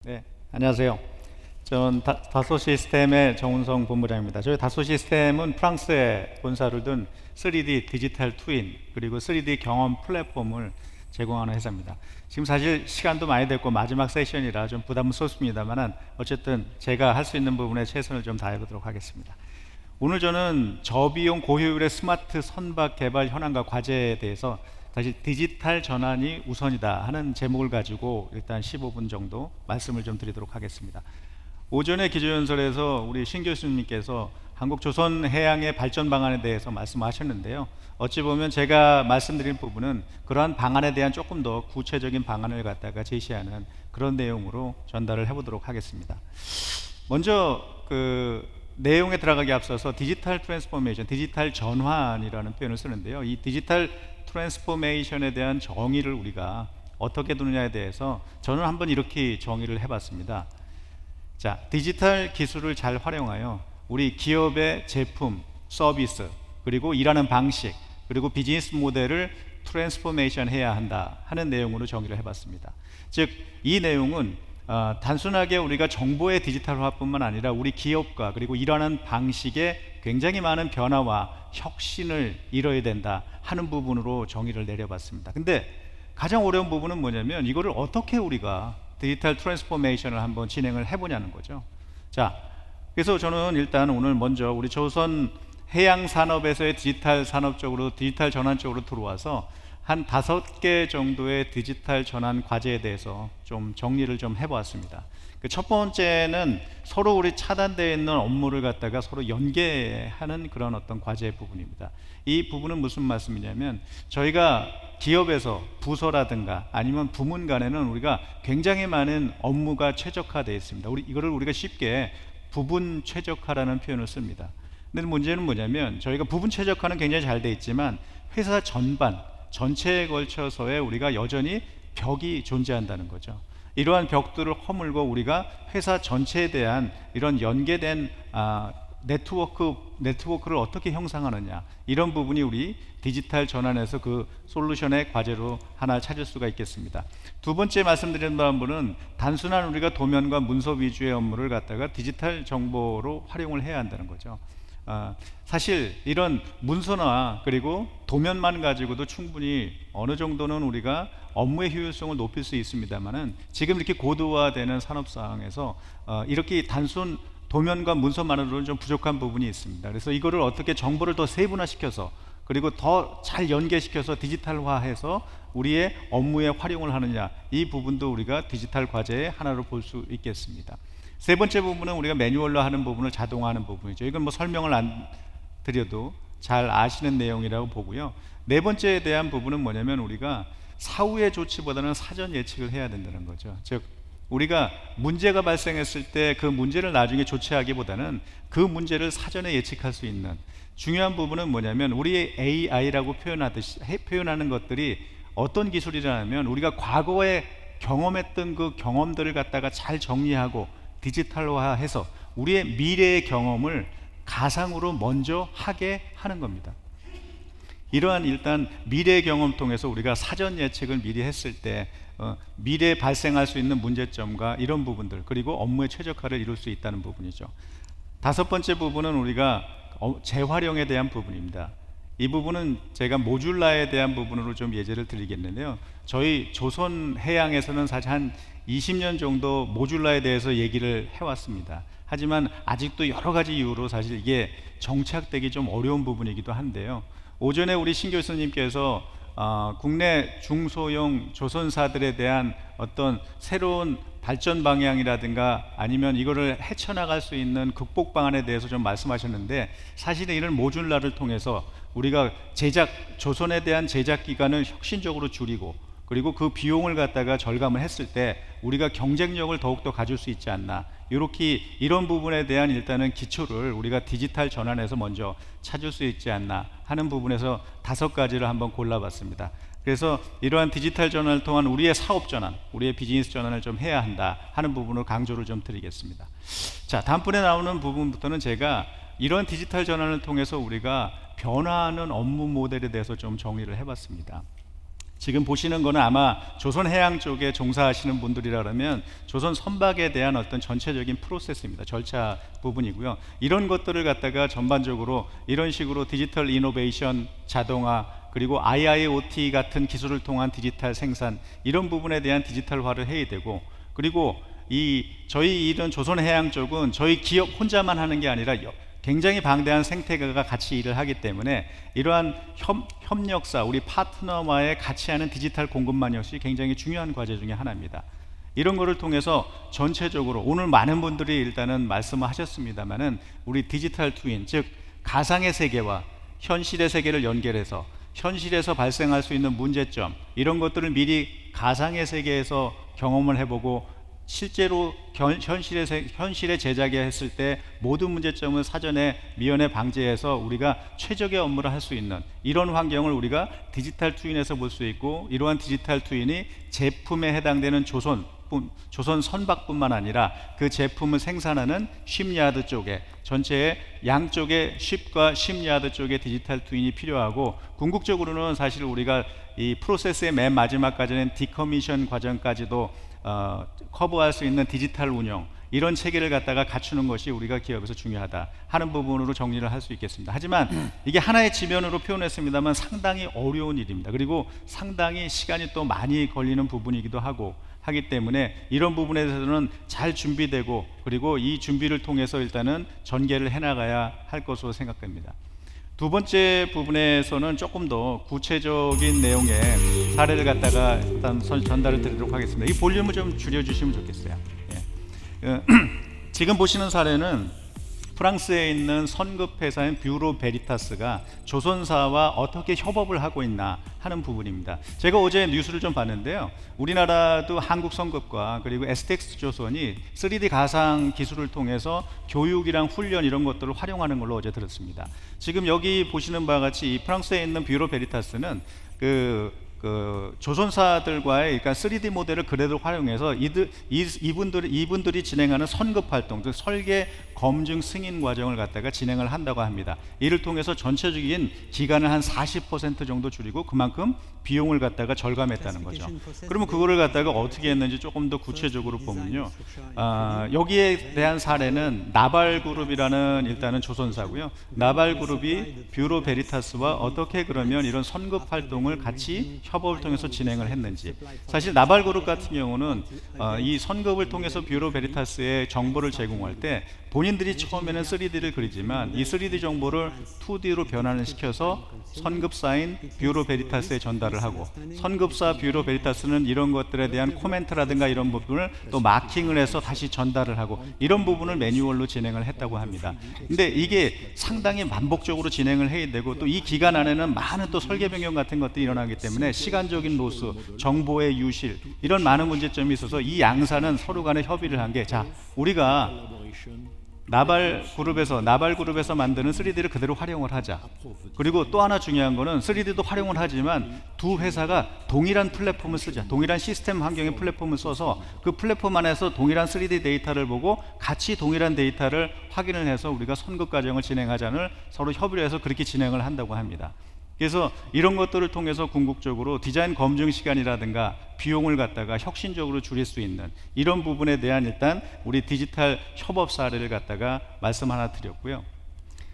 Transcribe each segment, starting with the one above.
네, 안녕하세요. 전 다소 시스템의 정운성 본부장입니다. 저희 다소 시스템은 프랑스에 본사를 둔 3D 디지털 트윈 그리고 3D 경험 플랫폼을 제공하는 회사입니다. 지금 사실 시간도 많이 됐고 마지막 세션이라 좀 부담스럽습니다만 어쨌든 제가 할 수 있는 부분에 최선을 좀 다해보도록 하겠습니다. 오늘 저는 저비용 고효율의 스마트 선박 개발 현황과 과제에 대해서 사실 디지털 전환이 우선이다 하는 제목을 가지고 일단 15분 정도 말씀을 좀 드리도록 하겠습니다. 오전에 기조연설에서 우리 신 교수님께서 한국조선해양의 발전 방안에 대해서 말씀하셨는데요. 어찌 보면 제가 말씀드린 부분은 그러한 방안에 대한 조금 더 구체적인 방안을 갖다가 제시하는 그런 내용으로 전달을 해보도록 하겠습니다. 먼저 내용에 들어가기 앞서서 디지털 트랜스포메이션, 디지털 전환이라는 표현을 쓰는데요. 이 디지털 트랜스포메이션에 대한 정의를 우리가 어떻게 두느냐에 대해서 저는 한번 이렇게 정의를 해봤습니다. 자, 디지털 기술을 잘 활용하여 우리 기업의 제품, 서비스, 그리고 일하는 방식, 그리고 비즈니스 모델을 트랜스포메이션 해야 한다 하는 내용으로 정의를 해봤습니다. 즉, 이 내용은 단순하게 우리가 정보의 디지털화뿐만 아니라 우리 기업과 그리고 일하는 방식에 굉장히 많은 변화와 혁신을 이뤄야 된다 하는 부분으로 정의를 내려봤습니다. 근데 가장 어려운 부분은 뭐냐면 이거를 어떻게 우리가 디지털 트랜스포메이션을 한번 진행을 해보냐는 거죠. 자, 그래서 저는 일단 오늘 먼저 우리 조선 해양 산업에서의 디지털 산업 쪽으로 디지털 전환 쪽으로 들어와서 한 5개 정도의 디지털 전환 과제에 대해서 좀 정리를 좀 해보았습니다. 첫 번째는 서로 우리 차단되어 있는 업무를 갖다가 서로 연계하는 그런 어떤 과제 부분입니다. 이 부분은 무슨 말씀이냐면 저희가 기업에서 부서라든가 아니면 부문 간에는 우리가 굉장히 많은 업무가 최적화되어 있습니다. 이거를 우리가 쉽게 부분 최적화라는 표현을 씁니다. 근데 문제는 뭐냐면 저희가 부분 최적화는 굉장히 잘 되어 있지만 회사 전체에 걸쳐서의 우리가 여전히 벽이 존재한다는 거죠. 이러한 벽들을 허물고 우리가 회사 전체에 대한 이런 연계된 네트워크를 어떻게 형성하느냐, 이런 부분이 우리 디지털 전환에서 그 솔루션의 과제로 하나 찾을 수가 있겠습니다. 두 번째 말씀드린 부분은 단순한 우리가 도면과 문서 위주의 업무를 갖다가 디지털 정보로 활용을 해야 한다는 거죠. 사실 이런 문서나 그리고 도면만 가지고도 충분히 어느 정도는 우리가 업무의 효율성을 높일 수 있습니다만은 지금 이렇게 고도화되는 산업 상황에서 이렇게 단순 도면과 문서만으로는 좀 부족한 부분이 있습니다. 그래서 이거를 어떻게 정보를 더 세분화시켜서 그리고 더 잘 연계시켜서 디지털화해서 우리의 업무에 활용을 하느냐, 이 부분도 우리가 디지털 과제의 하나로 볼 수 있겠습니다. 세 번째 부분은 우리가 매뉴얼로 하는 부분을 자동화하는 부분이죠. 이건 뭐 설명을 안 드려도 잘 아시는 내용이라고 보고요. 네 번째에 대한 부분은 뭐냐면 우리가 사후의 조치보다는 사전 예측을 해야 된다는 거죠. 즉 우리가 문제가 발생했을 때 그 문제를 나중에 조치하기보다는 그 문제를 사전에 예측할 수 있는 중요한 부분은 뭐냐면 우리의 AI라고 표현하는 것들이 어떤 기술이라면 우리가 과거에 경험했던 그 경험들을 갖다가 잘 정리하고 디지털화해서 우리의 미래의 경험을 가상으로 먼저 하게 하는 겁니다. 이러한 일단 미래의 경험 통해서 우리가 사전 예측을 미리 했을 때 미래에 발생할 수 있는 문제점과 이런 부분들, 그리고 업무의 최적화를 이룰 수 있다는 부분이죠. 다섯 번째 부분은 우리가 재활용에 대한 부분입니다. 이 부분은 제가 모듈라에 대한 부분으로 좀 예제를 드리겠는데요. 저희 조선해양에서는 사실 한 20년 정도 모듈라에 대해서 얘기를 해왔습니다. 하지만 아직도 여러 가지 이유로 사실 이게 정착되기 좀 어려운 부분이기도 한데요. 오전에 우리 신 교수님께서 국내 중소형 조선사들에 대한 어떤 새로운 발전 방향이라든가 아니면 이거를 헤쳐나갈 수 있는 극복 방안에 대해서 좀 말씀하셨는데, 사실은 이런 모듈라를 통해서 우리가 조선에 대한 제작 기간을 혁신적으로 줄이고 그리고 그 비용을 갖다가 절감을 했을 때 우리가 경쟁력을 더욱더 가질 수 있지 않나, 이런 부분에 대한 일단은 기초를 우리가 디지털 전환에서 먼저 찾을 수 있지 않나 하는 부분에서 5가지를 한번 골라봤습니다. 그래서 이러한 디지털 전환을 통한 우리의 사업 전환, 우리의 비즈니스 전환을 좀 해야 한다 하는 부분을 강조를 좀 드리겠습니다. 자, 다음번에 나오는 부분부터는 제가 이런 디지털 전환을 통해서 우리가 변화하는 업무 모델에 대해서 좀 정리를 해봤습니다. 지금 보시는 거는 아마 조선 해양 쪽에 종사하시는 분들이라 그러면 조선 선박에 대한 어떤 전체적인 프로세스입니다. 절차 부분이고요. 이런 것들을 갖다가 전반적으로 이런 식으로 디지털 이노베이션, 자동화, 그리고 IIoT 같은 기술을 통한 디지털 생산, 이런 부분에 대한 디지털화를 해야 되고, 그리고 저희 이런 조선 해양 쪽은 저희 기업 혼자만 하는 게 아니라 굉장히 방대한 생태계가 같이 일을 하기 때문에 이러한 협력사, 우리 파트너와의 같이 하는 디지털 공급망 역시 굉장히 중요한 과제 중에 하나입니다. 이런 거를 통해서 전체적으로 오늘 많은 분들이 일단은 말씀을 하셨습니다만은 우리 디지털 트윈, 즉 가상의 세계와 현실의 세계를 연결해서 현실에서 발생할 수 있는 문제점, 이런 것들을 미리 가상의 세계에서 경험을 해보고 실제로 현실에 제작해 했을 때 모든 문제점을 사전에 미연에 방지해서 우리가 최적의 업무를 할 수 있는 이런 환경을 우리가 디지털 트윈에서 볼 수 있고, 이러한 디지털 트윈이 제품에 해당되는 조선 선박뿐만 아니라 그 제품을 생산하는 쉽야드 쪽에, 전체의 양쪽에 쉽과 쉽야드 쪽에 디지털 트윈이 필요하고, 궁극적으로는 사실 우리가 이 프로세스의 맨 마지막까지는 디커미션 과정까지도 커버할 수 있는 디지털 운영, 이런 체계를 갖다가 갖추는 것이 우리가 기업에서 중요하다 하는 부분으로 정리를 할 수 있겠습니다. 하지만 이게 하나의 지면으로 표현했습니다만 상당히 어려운 일입니다. 그리고 상당히 시간이 또 많이 걸리는 부분이기도 하기 때문에 이런 부분에 대해서는 잘 준비되고, 그리고 이 준비를 통해서 일단은 전개를 해나가야 할 것으로 생각됩니다. 두 번째 부분에서는 조금 더 구체적인 내용의 사례를 갖다가 일단 전달을 드리도록 하겠습니다. 이 볼륨을 좀 줄여주시면 좋겠어요. 예. 지금 보시는 사례는 프랑스에 있는 선급회사인 뷰로 베리타스가 조선사와 어떻게 협업을 하고 있나 하는 부분입니다. 제가 어제 뉴스를 좀 봤는데요, 우리나라도 한국선급과 그리고 STX 조선이 3D 가상 기술을 통해서 교육이랑 훈련 이런 것들을 활용하는 걸로 어제 들었습니다. 지금 여기 보시는 바와 같이 이 프랑스에 있는 뷰로 베리타스는 조선사들과의 그러니까 3D 모델을 그대로 활용해서 이분들이 진행하는 선급 활동, 즉 설계, 검증, 승인 과정을 갖다가 진행을 한다고 합니다. 이를 통해서 전체적인 기간을 한 40% 정도 줄이고 그만큼 비용을 갖다가 절감했다는 거죠. 그러면 그거를 갖다가 어떻게 했는지 조금 더 구체적으로 보면요, 여기에 대한 사례는 나발그룹이라는 일단은 조선사고요. 나발그룹이 뷰로 베리타스와 어떻게 그러면 이런 선급 활동을 같이 협업을 통해서 진행을 했는지. 사실 나발그룹 같은 경우는 이 선급을 통해서 뷰로 베리타스에 정보를 제공할 때 본인들이 처음에는 3D를 그리지만 이 3D 정보를 2D로 변환을 시켜서 선급사인 뷰로 베리타스에 전달을 하고, 선급사 뷰로 베리타스는 이런 것들에 대한 코멘트라든가 이런 부분을 또 마킹을 해서 다시 전달을 하고, 이런 부분을 매뉴얼로 진행을 했다고 합니다. 근데 이게 상당히 반복적으로 진행을 해야 되고, 또 이 기간 안에는 많은 또 설계 변경 같은 것들이 일어나기 때문에 시간적인 로스, 정보의 유실, 이런 많은 문제점이 있어서 이 양사는 서로 간에 협의를 한 게, 자, 우리가 나발그룹에서 만드는 3D를 그대로 활용을 하자. 그리고 또 하나 중요한 거는 3D도 활용을 하지만 두 회사가 동일한 플랫폼을 쓰자. 동일한 시스템 환경의 플랫폼을 써서 그 플랫폼 안에서 동일한 3D 데이터를 보고 같이 동일한 데이터를 확인을 해서 우리가 선급 과정을 진행하자는 서로 협의를 해서 그렇게 진행을 한다고 합니다. 그래서 이런 것들을 통해서 궁극적으로 디자인 검증 시간이라든가 비용을 갖다가 혁신적으로 줄일 수 있는 이런 부분에 대한 일단 우리 디지털 협업 사례를 갖다가 말씀 하나 드렸고요.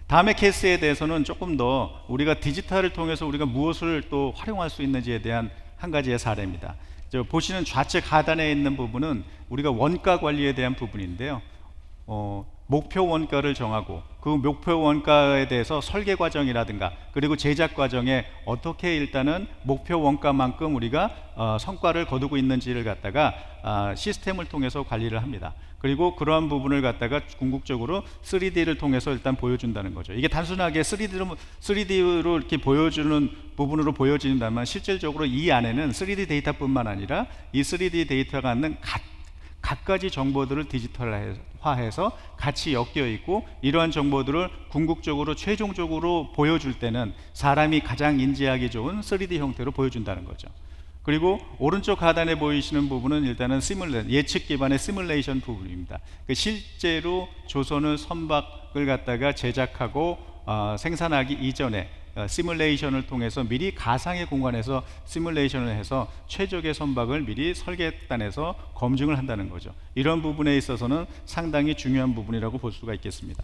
다음의 케이스에 대해서는 조금 더 우리가 디지털을 통해서 우리가 무엇을 또 활용할 수 있는지에 대한 한 가지의 사례입니다. 보시는 좌측 하단에 있는 부분은 우리가 원가 관리에 대한 부분인데요. 목표 원가를 정하고 그 목표 원가에 대해서 설계 과정이라든가 그리고 제작 과정에 어떻게 일단은 목표 원가만큼 우리가 성과를 거두고 있는지를 갖다가 시스템을 통해서 관리를 합니다. 그리고 그러한 부분을 갖다가 궁극적으로 3D를 통해서 일단 보여준다는 거죠. 이게 단순하게 3D로 이렇게 보여주는 부분으로 보여진다면 실질적으로 이 안에는 3D 데이터뿐만 아니라 이 3D 데이터가 갖는 갖가지 정보들을 디지털화해서 같이 엮여 있고, 이러한 정보들을 궁극적으로 최종적으로 보여줄 때는 사람이 가장 인지하기 좋은 3D 형태로 보여준다는 거죠. 그리고 오른쪽 하단에 보이시는 부분은 일단은 예측 기반의 시뮬레이션 부분입니다. 실제로 조선을 선박을 갖다가 제작하고 생산하기 이전에 시뮬레이션을 통해서 미리 가상의 공간에서 시뮬레이션을 해서 최적의 선박을 미리 설계단에서 검증을 한다는 거죠. 이런 부분에 있어서는 상당히 중요한 부분이라고 볼 수가 있겠습니다.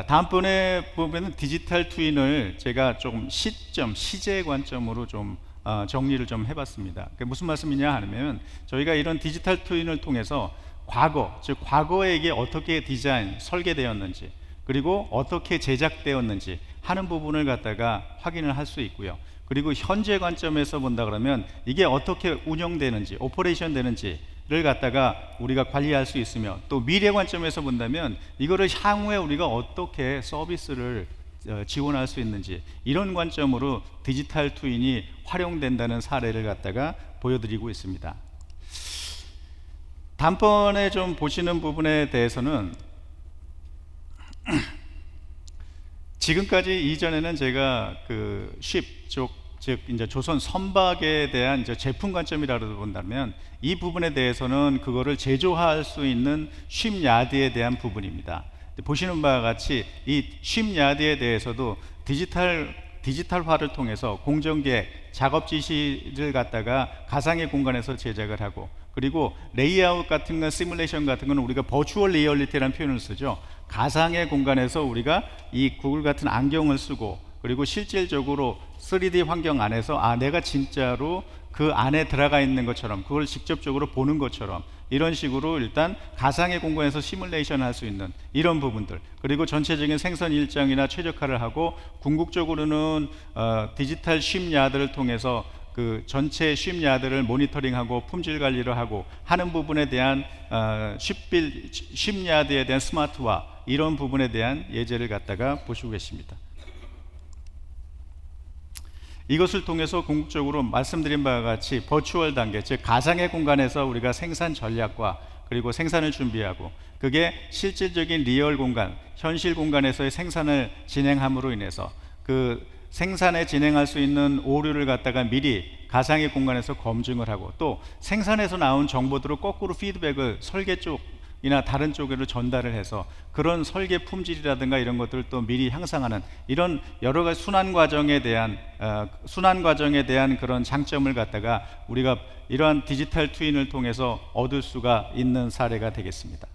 다음번에 보면 디지털 트윈을 제가 좀 시제 관점으로 좀 정리를 좀 해봤습니다. 무슨 말씀이냐 하면 저희가 이런 디지털 트윈을 통해서 과거, 즉 과거에 이게 어떻게 디자인, 설계되었는지 그리고 어떻게 제작되었는지 하는 부분을 갖다가 확인을 할 수 있고요. 그리고 현재 관점에서 본다 그러면 이게 어떻게 운영되는지, 오퍼레이션 되는지를 갖다가 우리가 관리할 수 있으며, 또 미래 관점에서 본다면 이거를 향후에 우리가 어떻게 서비스를 지원할 수 있는지, 이런 관점으로 디지털 트윈이 활용된다는 사례를 갖다가 보여드리고 있습니다. 다음번에 좀 보시는 부분에 대해서는 지금까지 이전에는 제가 그 쉽 쪽, 즉 이제 조선 선박에 대한 이제 제품 관점이라고 본다면 이 부분에 대해서는 그거를 제조할 수 있는 쉽야드에 대한 부분입니다. 보시는 바와 같이 이 쉽야드에 대해서도 디지털화를 통해서 공정계획, 작업 지시를 갖다가 가상의 공간에서 제작을 하고, 그리고 레이아웃 같은 건, 시뮬레이션 같은 건 우리가 버추얼 리얼리티라는 표현을 쓰죠. 가상의 공간에서 우리가 이 구글 같은 안경을 쓰고, 그리고 실질적으로 3D 환경 안에서 내가 진짜로 그 안에 들어가 있는 것처럼, 그걸 직접적으로 보는 것처럼, 이런 식으로 일단 가상의 공간에서 시뮬레이션 할 수 있는 이런 부분들, 그리고 전체적인 생선 일정이나 최적화를 하고, 궁극적으로는 디지털 쉽야드를 통해서 그 전체 쉽야드를 모니터링하고 품질 관리를 하고 하는 부분에 대한 쉽야드에 대한 스마트화, 이런 부분에 대한 예제를 갖다가 보시고 계십니다. 이것을 통해서 궁극적으로 말씀드린 바와 같이 버추얼 단계, 즉 가상의 공간에서 우리가 생산 전략과 그리고 생산을 준비하고, 그게 실질적인 리얼 공간, 현실 공간에서의 생산을 진행함으로 인해서 그 생산에 진행할 수 있는 오류를 갖다가 미리 가상의 공간에서 검증을 하고, 또 생산에서 나온 정보들을 거꾸로 피드백을 설계 쪽이나 다른 쪽으로 전달을 해서 그런 설계 품질이라든가 이런 것들을 또 미리 향상하는, 이런 여러 가지 순환 과정에 대한 그런 장점을 갖다가 우리가 이러한 디지털 트윈을 통해서 얻을 수가 있는 사례가 되겠습니다.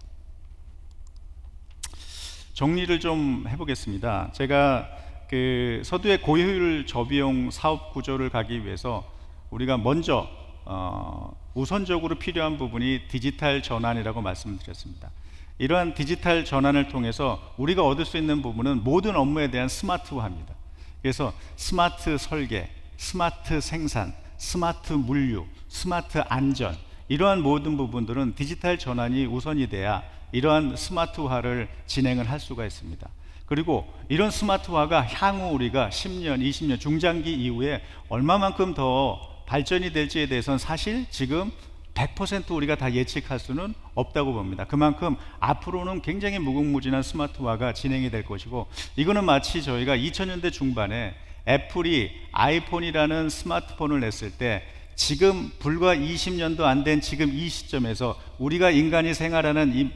정리를 좀 해보겠습니다. 제가 그 서두의 고효율 저비용 사업 구조를 가기 위해서 우리가 먼저 우선적으로 필요한 부분이 디지털 전환이라고 말씀드렸습니다. 이러한 디지털 전환을 통해서 우리가 얻을 수 있는 부분은 모든 업무에 대한 스마트화입니다. 그래서 스마트 설계, 스마트 생산, 스마트 물류, 스마트 안전, 이러한 모든 부분들은 디지털 전환이 우선이 돼야 이러한 스마트화를 진행을 할 수가 있습니다. 그리고 이런 스마트화가 향후 우리가 10년, 20년 중장기 이후에 얼마만큼 더 발전이 될지에 대해서는 사실 지금 100% 우리가 다 예측할 수는 없다고 봅니다. 그만큼 앞으로는 굉장히 무궁무진한 스마트화가 진행이 될 것이고, 이거는 마치 저희가 2000년대 중반에 애플이 아이폰이라는 스마트폰을 냈을 때 지금 불과 20년도 안 된 지금 이 시점에서 우리가 인간이 생활하는 이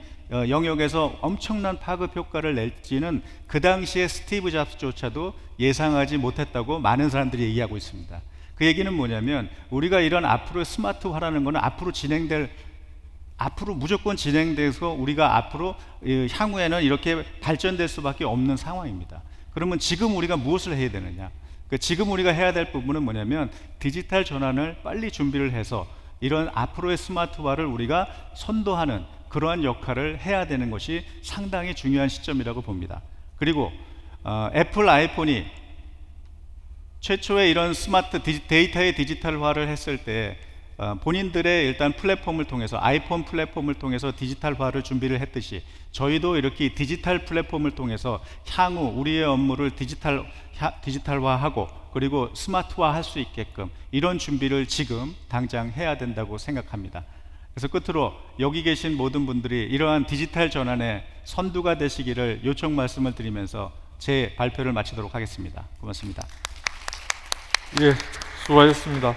영역에서 엄청난 파급 효과를 낼지는 그 당시에 스티브 잡스조차도 예상하지 못했다고 많은 사람들이 얘기하고 있습니다. 그 얘기는 뭐냐면, 우리가 이런 앞으로 스마트화라는 것은 앞으로 무조건 진행돼서 우리가 앞으로 향후에는 이렇게 발전될 수밖에 없는 상황입니다. 그러면 지금 우리가 무엇을 해야 되느냐? 지금 우리가 해야 될 부분은 뭐냐면, 디지털 전환을 빨리 준비를 해서 이런 앞으로의 스마트화를 우리가 선도하는 그러한 역할을 해야 되는 것이 상당히 중요한 시점이라고 봅니다. 그리고 애플 아이폰이 최초의 이런 스마트 데이터의 디지털화를 했을 때 본인들의 일단 플랫폼을 통해서, 아이폰 플랫폼을 통해서 디지털화를 준비를 했듯이, 저희도 이렇게 디지털 플랫폼을 통해서 향후 우리의 업무를 디지털화하고 그리고 스마트화 할 수 있게끔 이런 준비를 지금 당장 해야 된다고 생각합니다. 그래서 끝으로 여기 계신 모든 분들이 이러한 디지털 전환의 선두가 되시기를 요청 말씀을 드리면서 제 발표를 마치도록 하겠습니다. 고맙습니다. 예, 수고하셨습니다.